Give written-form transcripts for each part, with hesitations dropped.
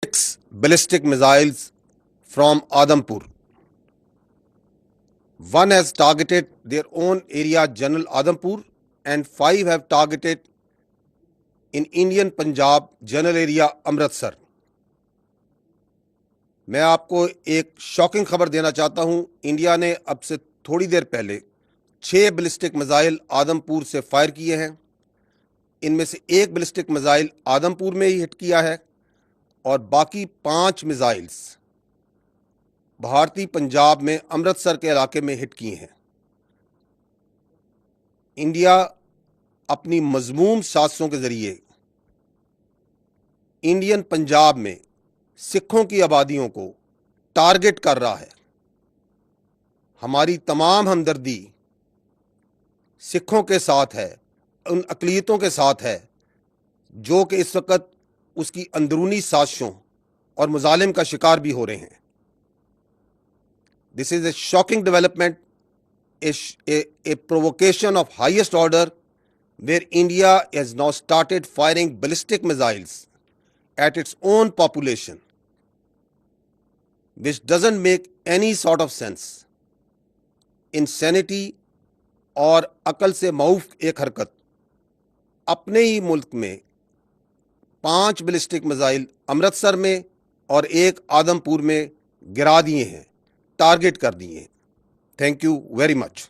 6 ballistic missiles from Adampur. One has targeted their own area, General Adampur, and 5 have targeted in Indian Punjab, General area, Amritsar. मैं आपको एक shocking खबर देना चाहता हूं। India ने अब से थोड़ी देर पहले 6 बैलिस्टिक मिसाइल आदमपुर से फायर किए हैं। इनमें से एक बैलिस्टिक मिसाइल आदमपुर में ही हिट किया है और बाकी 5 मिसाइल्स भारतीय पंजाब में अमृतसर के इलाके में हिट किए हैं। इंडिया अपनी मजमूम साजिशों के जरिए इंडियन पंजाब में सिखों की आबादियों को टारगेट कर रहा है। हमारी तमाम हमदर्दी सिखों के साथ है, उन अक़लियतों के साथ है जो कि इस वक्त उसकी अंदरूनी साजिशों और मुजालिम का शिकार भी हो रहे हैं। This is a shocking development, a provocation of highest order where India has now started firing ballistic missiles at its own population, which doesn't make any sort of sense. Insanity और अकल से माऊफ एक हरकत। अपने ही मुल्क में 5 बैलिस्टिक मिसाइल अमृतसर में और एक आदमपुर में गिरा दिए हैं, टारगेट कर दिए हैं। Thank you very much.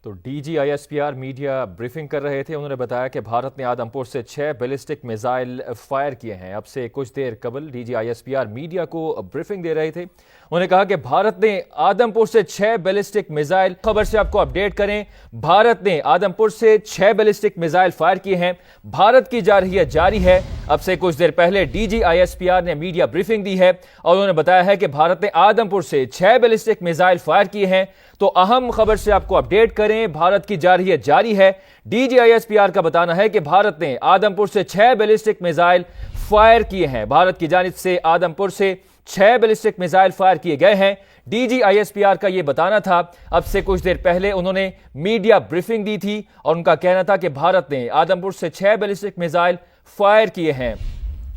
तो DGISPR मीडिया ब्रीफिंग कर रहे थे। उन्होंने बताया कि भारत ने आदमपुर से 6 बैलिस्टिक मिसाइल फायर किए हैं। अब से कुछ देर कबल DGISPR मीडिया को ब्रीफिंग दे रहे थे। उन्होंने कहा कि भारत ने आदमपुर से 6 बैलिस्टिक मिसाइल, खबर से आपको अपडेट करें, भारत ने आदमपुर से 6 बैलिस्टिक मिसाइल फायर किए हैं। भारत की जारहियत जारी है। अब से कुछ देर पहले DGISPR ने मीडिया ब्रीफिंग दी है और उन्होंने बताया है कि भारत ने आदमपुर से 6 बैलिस्टिक मिसाइल फायर किए हैं। तो अहम खबर से आपको अपडेट करें, भारत की जारहियत जारी है। DGISPR का बताना है कि भारत ने आदमपुर से 6 बैलिस्टिक मिसाइल फायर किए हैं। भारत की जानिब से आदमपुर से 6 बैलिस्टिक मिसाइल फायर किए गए हैं। DGISPR का यह बताना था। अब से कुछ देर पहले उन्होंने मीडिया ब्रीफिंग दी थी और उनका कहना था कि भारत ने आदमपुर से 6 बैलिस्टिक मिसाइल फायर किए हैं।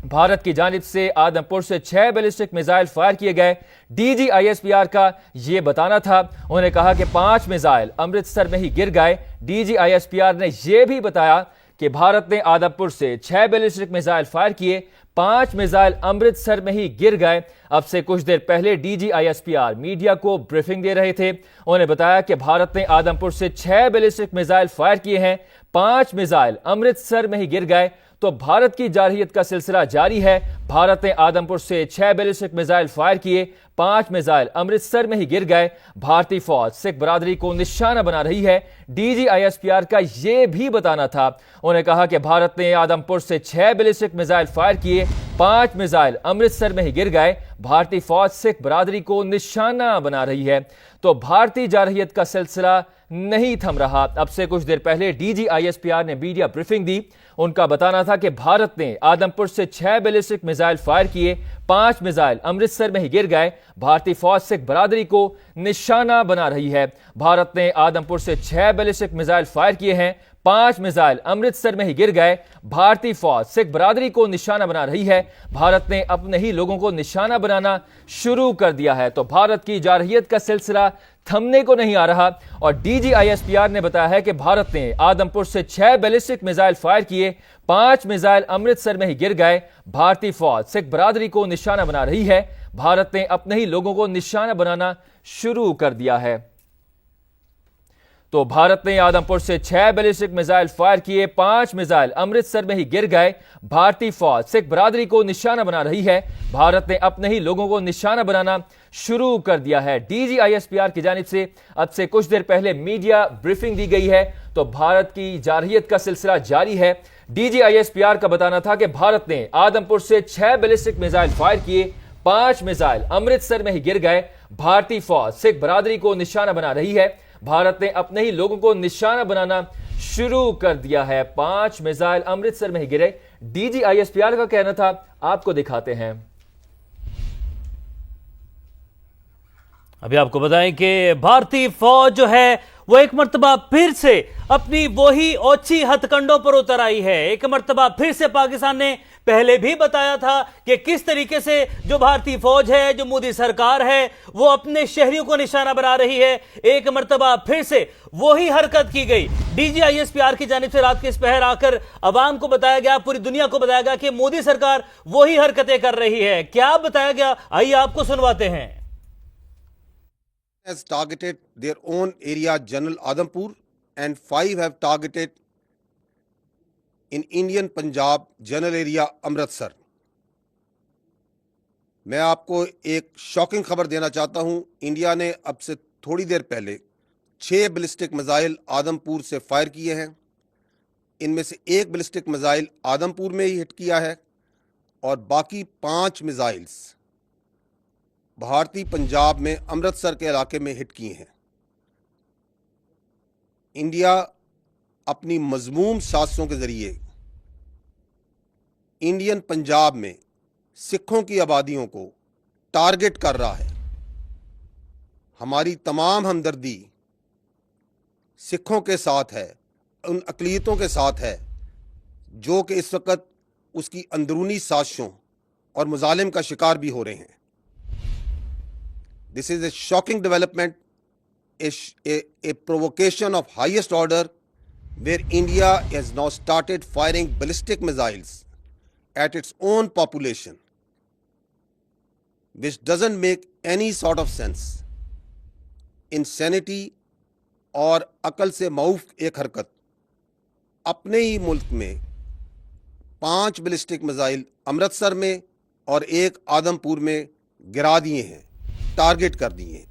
भारत की जानिब से आदमपुर से 6 बैलिस्टिक मिसाइल फायर किए गए। DGISPR का यह बताना था। उन्होंने कहा कि 5 मिसाइल अमृतसर में ही गिर गए। DGISPR ने यह भी बताया कि भारत ने आदमपुर से 6 बैलिस्टिक मिसाइल फायर किए, 5 मिसाइल अमृतसर में ही गिर गए। अब से कुछ देर पहले DGISPR मीडिया को ब्रीफिंग दे रहे थे। उन्होंने बताया कि भारत ने आदमपुर से 6 बैलिस्टिक मिसाइल फायर किए हैं, 5 मिसाइल अमृतसर में ही गिर गए। तो भारत की जारहियत का सिलसिला जारी है। भारत ने आदमपुर से 6 बैलिस्टिक मिसाइल फायर किए, 5 मिसाइल अमृतसर में ही गिर गए। भारतीय फौज सिख बरादरी को निशाना बना रही है। DGISPR का यह भी बताना था। उन्होंने कहा कि भारत ने आदमपुर से 6 बैलिस्टिक मिसाइल फायर किए, 5 मिसाइल अमृतसर में ही गिर गए। भारतीय फौज सिख बरादरी को निशाना बना रही है। तो भारतीय जारहियत का सिलसिला नहीं थम रहा। अब से कुछ देर पहले DGISPR ने मीडिया ब्रीफिंग दी। उनका बताना था कि भारत ने आदमपुर से 6 बैलिस्टिक मिसाइल फायर किए, 5 मिसाइल अमृतसर में ही गिर गए। भारतीय फौज सिख बरादरी को निशाना बना रही है। भारत ने आदमपुर से 6 बैलिस्टिक मिसाइल फायर किए हैं, 5 मिसाइल अमृतसर में ही गिर गए। भारतीय फौज सिख बरादरी को निशाना बना रही है। भारत ने अपने ही लोगों को निशाना बनाना शुरू कर दिया है। तो भारत की जारहियत का सिलसिला थमने को नहीं आ रहा। और DGISPR ने बताया है कि भारत ने आदमपुर से 6 बैलिस्टिक मिसाइल फायर किए, 5 मिसाइल अमृतसर में ही गिर गए। भारतीय फौज सिख बरादरी को निशाना बना रही है। भारत ने अपने ही लोगों को निशाना बनाना शुरू कर दिया है। तो भारत ने आदमपुर से 6 बैलिस्टिक मिसाइल फायर किए, 5 मिसाइल अमृतसर में ही गिर गए। भारतीय फौज सिख बरादरी को निशाना बना रही है। भारत ने अपने ही लोगों को निशाना बनाना शुरू कर दिया है। DGISPR की जानिब से अब से कुछ देर पहले मीडिया ब्रीफिंग दी गई है। तो भारत की जारहियत का सिलसिला जारी है। DGISPR का बताना था कि भारत ने आदमपुर से 6 बैलिस्टिक मिसाइल फायर किए, 5 मिसाइल अमृतसर में ही गिर गए। भारतीय फौज सिख बरादरी को निशाना बना रही है। भारत ने अपने ही लोगों को निशाना बनाना शुरू कर दिया है। 5 मिसाइल अमृतसर में ही गिरे। DGISPR का कहना था, आपको दिखाते हैं। अभी आपको बताएं कि भारतीय फौज जो है وہ ایک مرتبہ پھر سے اپنی وہی اوچھی ہتھ کنڈوں پر اتر آئی ہے. ایک مرتبہ پھر سے پاکستان نے پہلے بھی بتایا تھا کہ کس طریقے سے جو بھارتی فوج ہے, جو مودی سرکار ہے, وہ اپنے شہریوں کو نشانہ بنا رہی ہے. ایک مرتبہ پھر سے وہی حرکت کی گئی. D G I S P R کی جانب سے رات کے اس پہر آ کر عوام کو بتایا گیا, پوری دنیا کو بتایا گیا کہ مودی سرکار وہی حرکتیں کر رہی ہے. کیا بتایا گیا, آئیے آپ کو سنواتے ہیں. has targeted their own area, General Adampur, and 5 have targeted in Indian Punjab, General area, Amritsar. میں آپ کو ایک شاکنگ خبر دینا چاہتا ہوں. انڈیا نے اب سے تھوڑی دیر پہلے 6 بیلسٹک میزائل آدمپور سے فائر کیے ہیں. ان میں سے ایک بیلسٹک میزائل آدمپور میں ہی ہٹ کیا ہے اور باقی 5 میزائلز بھارتی پنجاب میں امرتسر کے علاقے میں ہٹ کیے ہیں. انڈیا اپنی مذموم سازشوں کے ذریعے انڈین پنجاب میں سکھوں کی آبادیوں کو ٹارگٹ کر رہا ہے. ہماری تمام ہمدردی سکھوں کے ساتھ ہے, ان اقلیتوں کے ساتھ ہے جو کہ اس وقت اس کی اندرونی سازشوں اور مظالم کا شکار بھی ہو رہے ہیں. This is a shocking development, a provocation of highest order, where India has now started firing ballistic missiles at its own population, which doesn't make any sort of sense. Insanity اور عقل سے معوف ایک حرکت اپنے ہی ملک میں 5 بیلسٹک میزائل امرتسر میں اور ایک آدمپور میں گرا دیے ہیں, ٹارگٹ کر دیے ہیں.